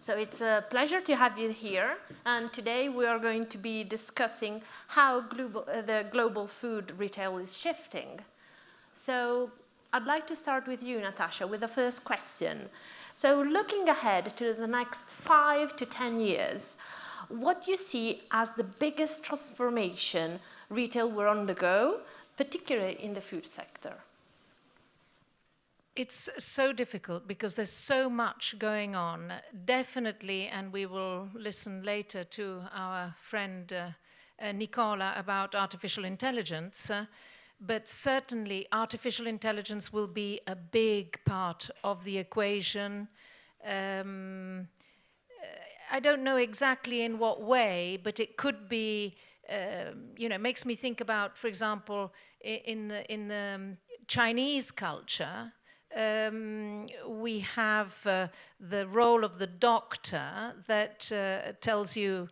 So it's a pleasure to have you here, and today we are going to be discussing how the global food retail is shifting. So I'd like to start with you, Natasha, with the first question. So looking ahead to the next 5 to 10 years, what do you see as the biggest transformation retail will undergo, particularly in the food sector? It's so difficult because there's so much going on. Definitely, and we will listen later to our friend Nicola about artificial intelligence, but certainly artificial intelligence will be a big part of the equation. I don't know exactly in what way, but it could be, makes me think about, for example, in the Chinese culture, we have the role of the doctor that tells you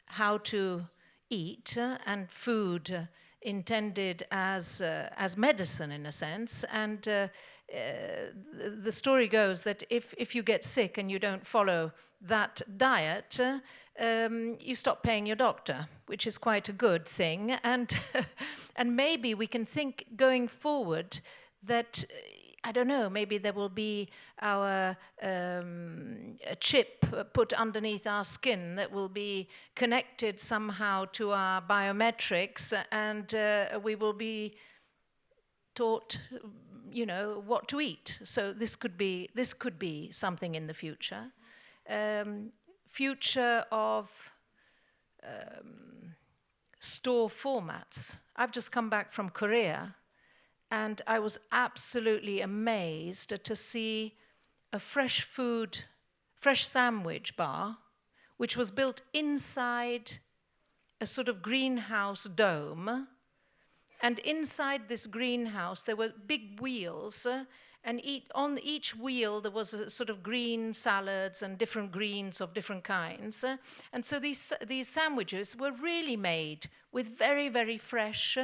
how to eat, and food intended as medicine in a sense. And the story goes that if you get sick and you don't follow that diet, you stop paying your doctor, which is quite a good thing. And and maybe we can think going forward that, I don't know, maybe there will be a chip put underneath our skin that will be connected somehow to our biometrics, and we will be taught, what to eat. So this could be something in the future. Future of store formats. I've just come back from Korea, and I was absolutely amazed to see a fresh sandwich bar, which was built inside a sort of greenhouse dome. And inside this greenhouse, there were big wheels, and on each wheel, there was a sort of green salads and different greens of different kinds. And so these sandwiches were really made with very, very fresh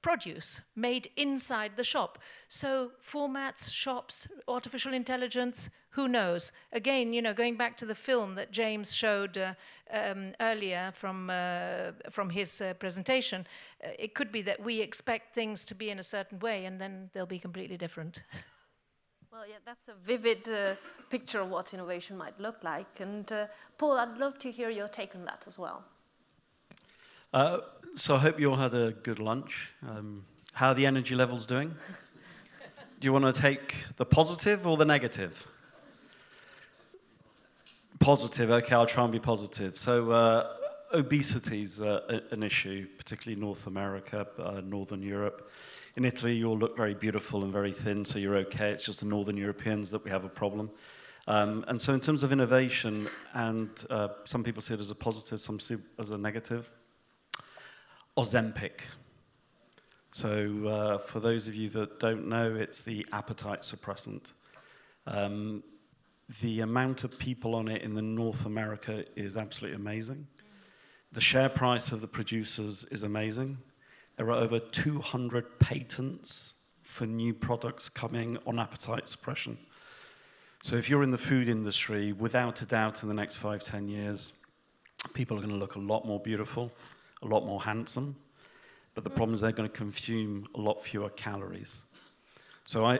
produce made inside the shop. So formats, shops, artificial intelligence, who knows? Again, going back to the film that James showed earlier from his presentation, it could be that we expect things to be in a certain way and then they'll be completely different. Well, yeah, that's a vivid picture of what innovation might look like. And Paul, I'd love to hear your take on that as well. So I hope you all had a good lunch. How are the energy levels doing? Do you want to take the positive or the negative? Positive, okay, I'll try and be positive. So obesity is an issue, particularly North America, Northern Europe. In Italy, you all look very beautiful and very thin, so you're okay. It's just the Northern Europeans that we have a problem. And so in terms of innovation, and some people see it as a positive, some see it as a negative, Ozempic. So for those of you that don't know, it's the appetite suppressant. The amount of people on it in the North America is absolutely amazing. The share price of the producers is amazing. There are over 200 patents for new products coming on appetite suppression. So if you're in the food industry, without a doubt in the next 5-10 years, people are going to look a lot more beautiful, a lot more handsome, but the problem is they're going to consume a lot fewer calories. So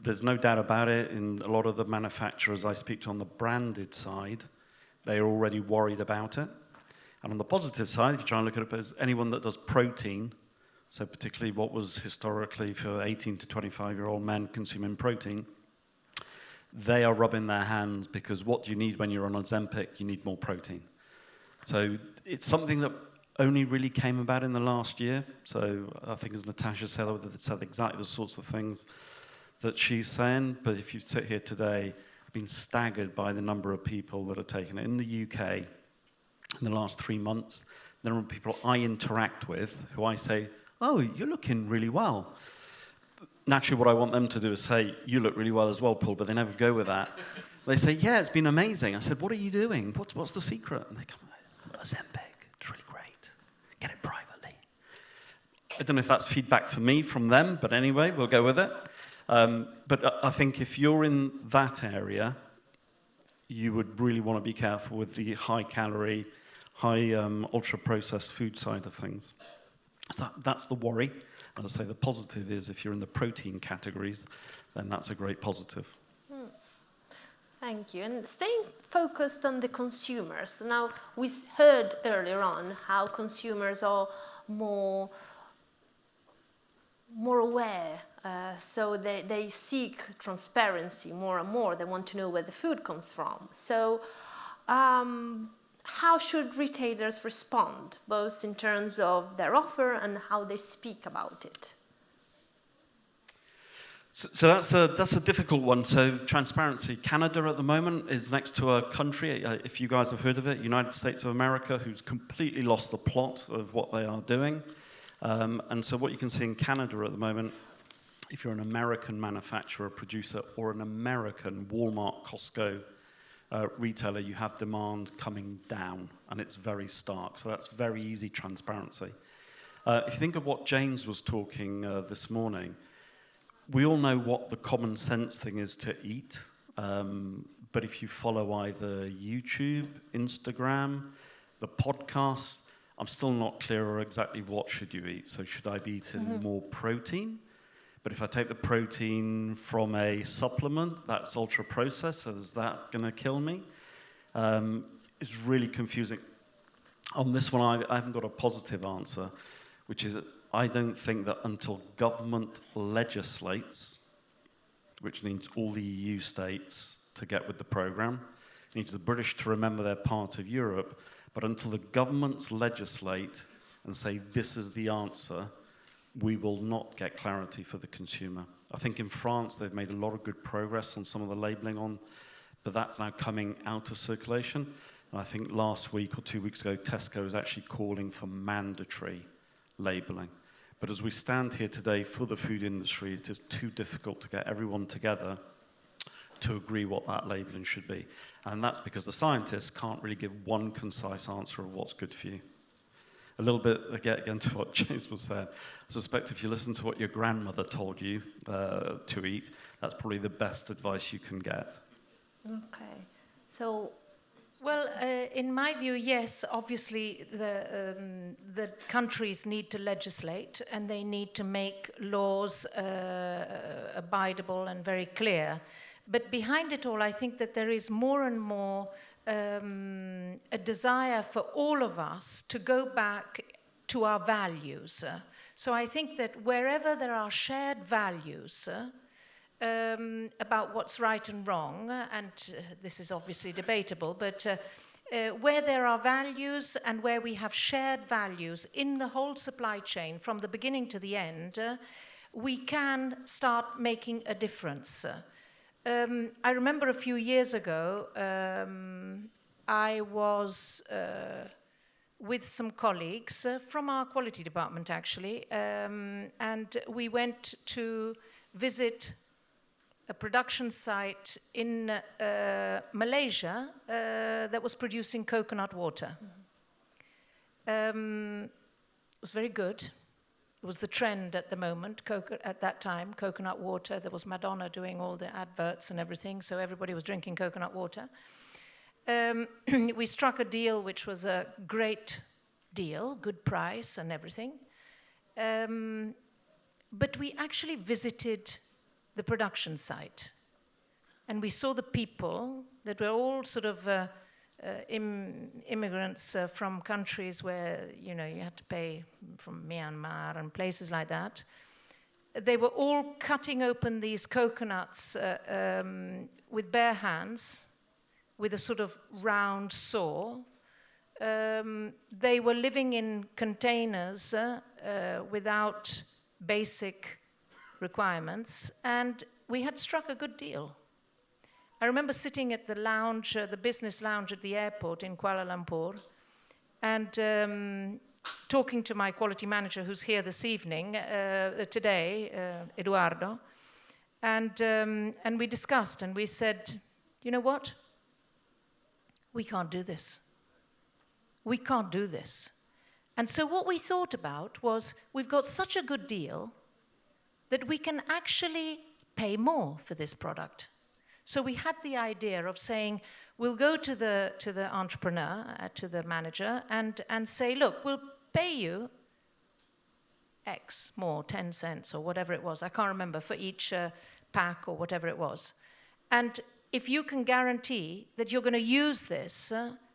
there's no doubt about it, in a lot of the manufacturers I speak to on the branded side, they are already worried about it. And on the positive side, if you try and look at it as anyone that does protein, so particularly what was historically for 18 to 25-year-old men consuming protein, they are rubbing their hands, because what do you need when you're on Ozempic? You need more protein. So it's something that only really came about in the last year. So I think, as Natasha said, exactly the sorts of things that she's saying. But if you sit here today, I've been staggered by the number of people that are taking it. In the UK, in the last 3 months, there are people I interact with who I say, "Oh, you're looking really well." Naturally, what I want them to do is say, "You look really well as well, Paul," but they never go with that. They say, "Yeah, it's been amazing." I said, "What are you doing? What's the secret?" And they come, "Ozempic, it's really great. Get it privately." I don't know if that's feedback for me from them, but anyway, we'll go with it. But I think if you're in that area, you would really want to be careful with the high calorie, high ultra-processed food side of things. So that's the worry. And I say the positive is if you're in the protein categories, then that's a great positive. Thank you. And staying focused on the consumers. Now, we heard earlier on how consumers are more aware. So they seek transparency more and more. They want to know where the food comes from. So how should retailers respond, both in terms of their offer and how they speak about it? So that's a difficult one. So transparency. Canada at the moment is next to a country, if you guys have heard of it, United States of America, who's completely lost the plot of what they are doing. And so what you can see in Canada at the moment, if you're an American manufacturer, producer, or an American Walmart, Costco retailer, you have demand coming down, and it's very stark. So that's very easy transparency. If you think of what James was talking this morning, we all know what the common sense thing is to eat, but if you follow either YouTube, Instagram, the podcasts, I'm still not clear exactly what should you eat. So should I be eating more protein? But if I take the protein from a supplement that's ultra-processed, is that going to kill me? It's really confusing. On this one, I haven't got a positive answer, which is I don't think that until government legislates, which needs all the EU states to get with the program, it needs the British to remember they're part of Europe, but until the governments legislate and say this is the answer, we will not get clarity for the consumer. I think in France they've made a lot of good progress on some of the labeling on, but that's now coming out of circulation. And I think last week or 2 weeks ago, Tesco is actually calling for mandatory labeling. But as we stand here today for the food industry, it is too difficult to get everyone together to agree what that labeling should be. And that's because the scientists can't really give one concise answer of what's good for you. A little bit, again, to what James was saying, I suspect if you listen to what your grandmother told you to eat, that's probably the best advice you can get. Okay. So, well, in my view, yes, obviously the countries need to legislate and they need to make laws abidable and very clear. But behind it all, I think that there is more and more a desire for all of us to go back to our values. So I think that wherever there are shared values about what's right and wrong, and this is obviously debatable, but where there are values and where we have shared values in the whole supply chain from the beginning to the end, we can start making a difference. I remember a few years ago, I was with some colleagues from our quality department, actually, and we went to visit a production site in Malaysia that was producing coconut water. It was very good. It was the trend at the moment, at that time, coconut water. There was Madonna doing all the adverts and everything, so everybody was drinking coconut water. We struck a deal which was a great deal, good price and everything. But we actually visited the production site. And we saw the people that were all sort of immigrants from countries where, you know, you had to pay from Myanmar and places like that. They were all cutting open these coconuts with bare hands, with a sort of round saw. They were living in containers without basic requirements, and we had struck a good deal. I remember sitting at the lounge, the business lounge at the airport in Kuala Lumpur, and talking to my quality manager who's here this evening, today, Eduardo, and we discussed, and we said, you know what? We can't do this. We can't do this. And so what we thought about was, we've got such a good deal that we can actually pay more for this product. So we had the idea of saying, we'll go to the entrepreneur, to the manager, and say, look, we'll pay you X more, 10 cents or whatever it was. I can't remember, for each pack or whatever it was. And if you can guarantee that you're going to use this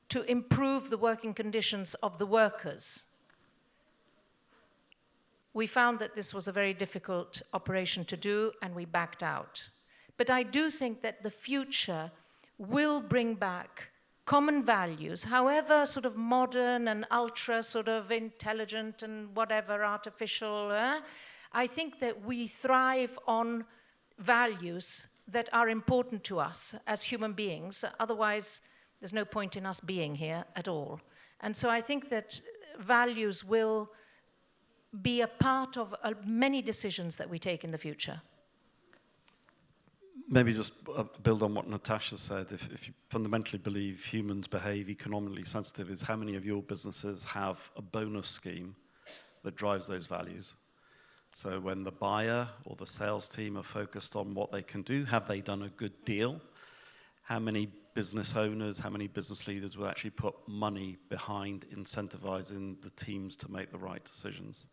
to improve the working conditions of the workers. We found that this was a very difficult operation to do, and we backed out. But I do think that the future will bring back common values, however sort of modern and ultra sort of intelligent and whatever artificial. I think that we thrive on values that are important to us as human beings. Otherwise, there's no point in us being here at all. And so I think that values will be a part of many decisions that we take in the future. Maybe just build on what Natasha said. If you fundamentally believe humans behave economically sensitive, is how many of your businesses have a bonus scheme that drives those values? So when the buyer or the sales team are focused on what they can do, have they done a good deal? How many business owners, how many business leaders will actually put money behind incentivizing the teams to make the right decisions?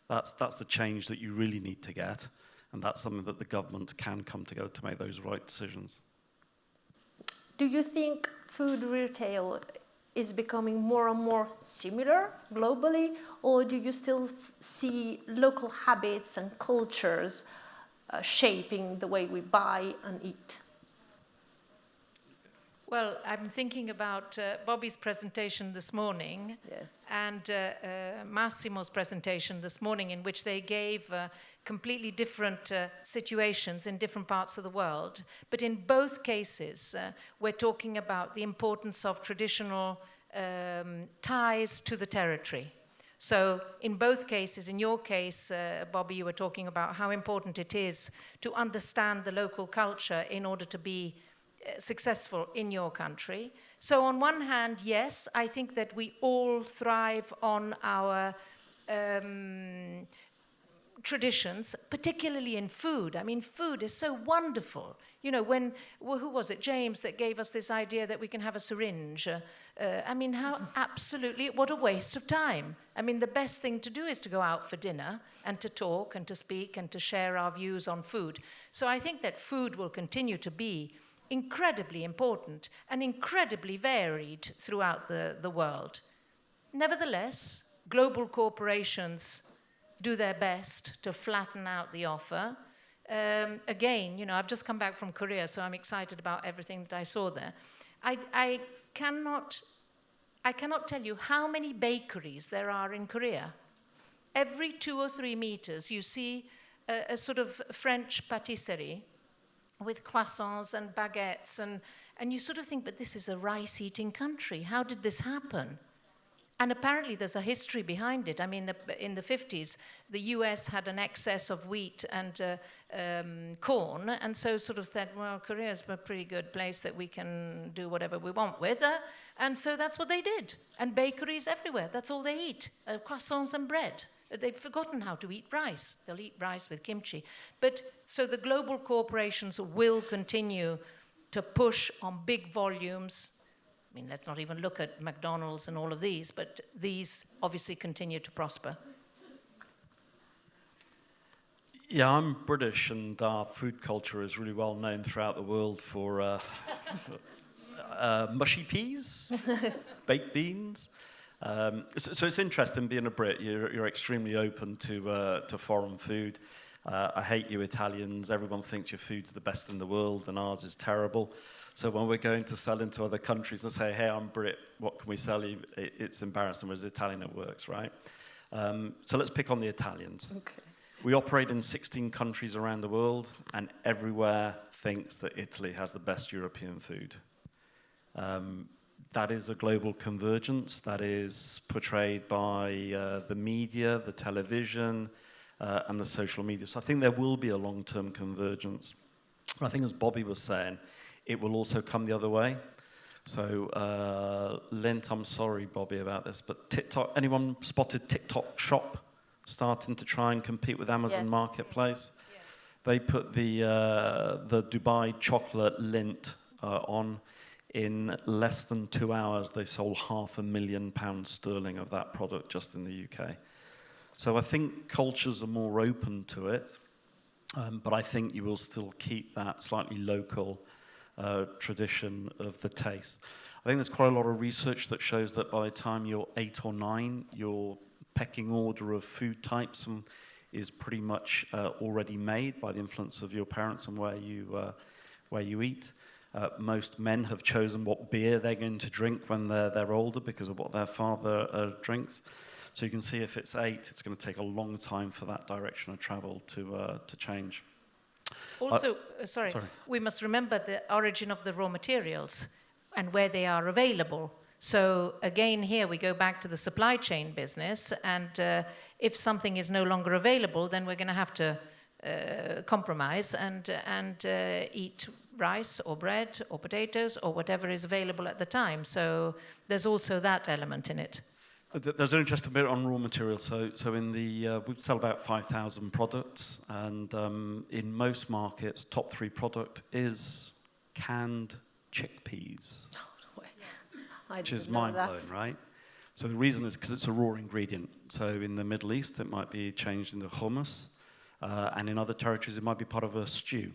That's the change that you really need to get. And that's something that the government can come together to make those right decisions. Do you think food retail is becoming more and more similar globally, or do you still see local habits and cultures shaping the way we buy and eat? Well, I'm thinking about Bobby's presentation this morning, yes, and Massimo's presentation this morning, in which they gave completely different situations in different parts of the world. But in both cases, we're talking about the importance of traditional ties to the territory. So in both cases, in your case, Bobby, you were talking about how important it is to understand the local culture in order to be successful in your country. So on one hand, yes, I think that we all thrive on our traditions, particularly in food. I mean, food is so wonderful. You know, who was it, James, that gave us this idea that we can have a syringe? I mean, how absolutely, what a waste of time. I mean, the best thing to do is to go out for dinner and to talk and to speak and to share our views on food. So I think that food will continue to be incredibly important and incredibly varied throughout the world. Nevertheless, global corporations do their best to flatten out the offer. Again, you know, I've just come back from Korea, so I'm excited about everything that I saw there. I cannot tell you how many bakeries there are in Korea. Every 2 or 3 meters, you see a sort of French patisserie with croissants and baguettes, and you sort of think, but this is a rice-eating country. How did this happen? And apparently there's a history behind it. I mean, in the 50s, the US had an excess of wheat and corn, and so sort of said, well, Korea's a pretty good place that we can do whatever we want with. And so that's what they did. And bakeries everywhere, that's all they eat, croissants and bread. They've forgotten how to eat rice. They'll eat rice with kimchi. But so the global corporations will continue to push on big volumes. I mean, let's not even look at McDonald's and all of these, but these obviously continue to prosper. Yeah, I'm British, and our food culture is really well known throughout the world for mushy peas, baked beans. So it's interesting being a Brit. You're extremely open to foreign food. I hate you Italians. Everyone thinks your food's the best in the world, and ours is terrible. So when we're going to sell into other countries and say, hey, I'm Brit, what can we sell you? It's embarrassing, whereas Italian it works, right? So let's pick on the Italians. okay. We operate in 16 countries around the world, and everywhere thinks that Italy has the best European food. That is a global convergence that is portrayed by the media, the television, and the social media. So I think there will be a long-term convergence. I think, as Bobby was saying, it will also come the other way. So, Lint, I'm sorry, Bobby, about this, but TikTok, anyone spotted TikTok Shop starting to try and compete with Amazon Yes. Marketplace? Yes. They put the Dubai chocolate lint on. In less than 2 hours, they sold £500,000 of that product just in the UK. So I think cultures are more open to it, but I think you will still keep that slightly local tradition of the taste. I think there's quite a lot of research that shows that by the time you're 8 or 9, your pecking order of food types is pretty much already made by the influence of your parents and where you eat. Most men have chosen what beer they're going to drink when they're older because of what their father drinks. So you can see if it's 8, it's going to take a long time for that direction of travel to change. Also, sorry, we must remember the origin of the raw materials and where they are available. So again, here we go back to the supply chain business, and if something is no longer available, then we're going to have to compromise and eat rice or bread or potatoes or whatever is available at the time. So there's also that element in it. There's an interesting bit on raw materials. So in the we sell about 5,000 products, and in most markets, top 3 product is canned chickpeas, which is mind-blowing, right? So the reason is because it's a raw ingredient. So in the Middle East, it might be changed into hummus, and in other territories, it might be part of a stew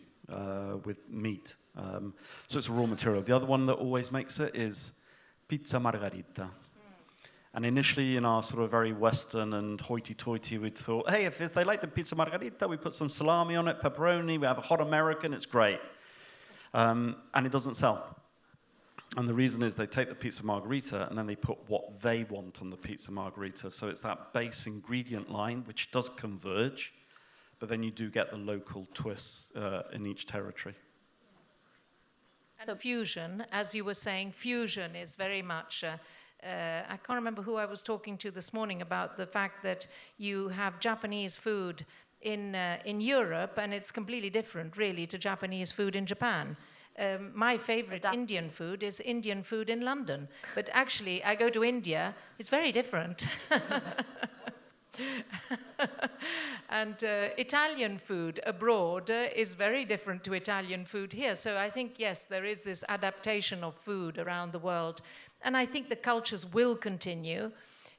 with meat. So it's a raw material. The other one that always makes it is pizza margherita. And initially, in our sort of very Western and hoity-toity, we thought, hey, if they like the pizza margherita, we put some salami on it, pepperoni, we have a hot American, it's great. And it doesn't sell. And the reason is they take the pizza margherita and then they put what they want on the pizza margherita. So it's that base ingredient line, which does converge, but then you do get the local twists in each territory. And so fusion, as you were saying, fusion is very much... I can't remember who I was talking to this morning about the fact that you have Japanese food in Europe, and it's completely different, really, to Japanese food in Japan. My favorite Indian food is Indian food in London, but actually, I go to India, it's very different. And Italian food abroad is very different to Italian food here. So I think, yes, there is this adaptation of food around the world. And I think the cultures will continue,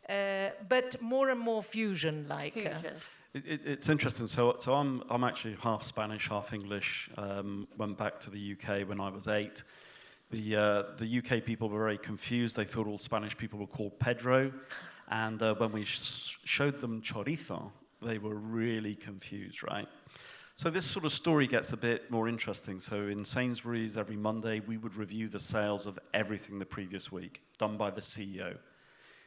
but more and more fusion-like. Fusion. It's interesting. So I'm actually half Spanish, half English. Went back to the UK when I was 8. The UK people were very confused. They thought all Spanish people were called Pedro. And when we showed them chorizo, they were really confused, right? So this sort of story gets a bit more interesting. So in Sainsbury's, every Monday, we would review the sales of everything the previous week, done by the CEO.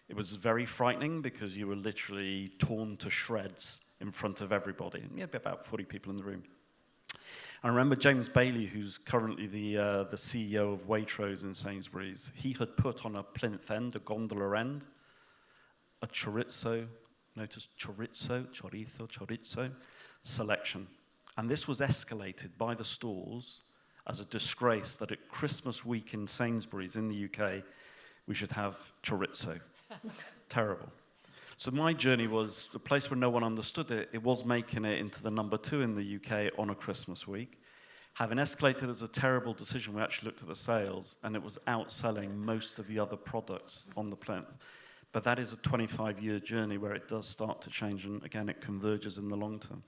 It was very frightening because you were literally torn to shreds in front of everybody. And you had about 40 people in the room. I remember James Bailey, who's currently the CEO of Waitrose in Sainsbury's, he had put on a plinth end, a gondola end, a chorizo, notice chorizo selection. And this was escalated by the stores as a disgrace that at Christmas week in Sainsbury's in the UK, we should have chorizo. Terrible. So my journey was a place where no one understood it. It was making it into the number 2 in the UK on a Christmas week. Having escalated as a terrible decision, we actually looked at the sales, and it was outselling most of the other products on the plinth. But that is a 25-year journey where it does start to change, and again, it converges in the long term.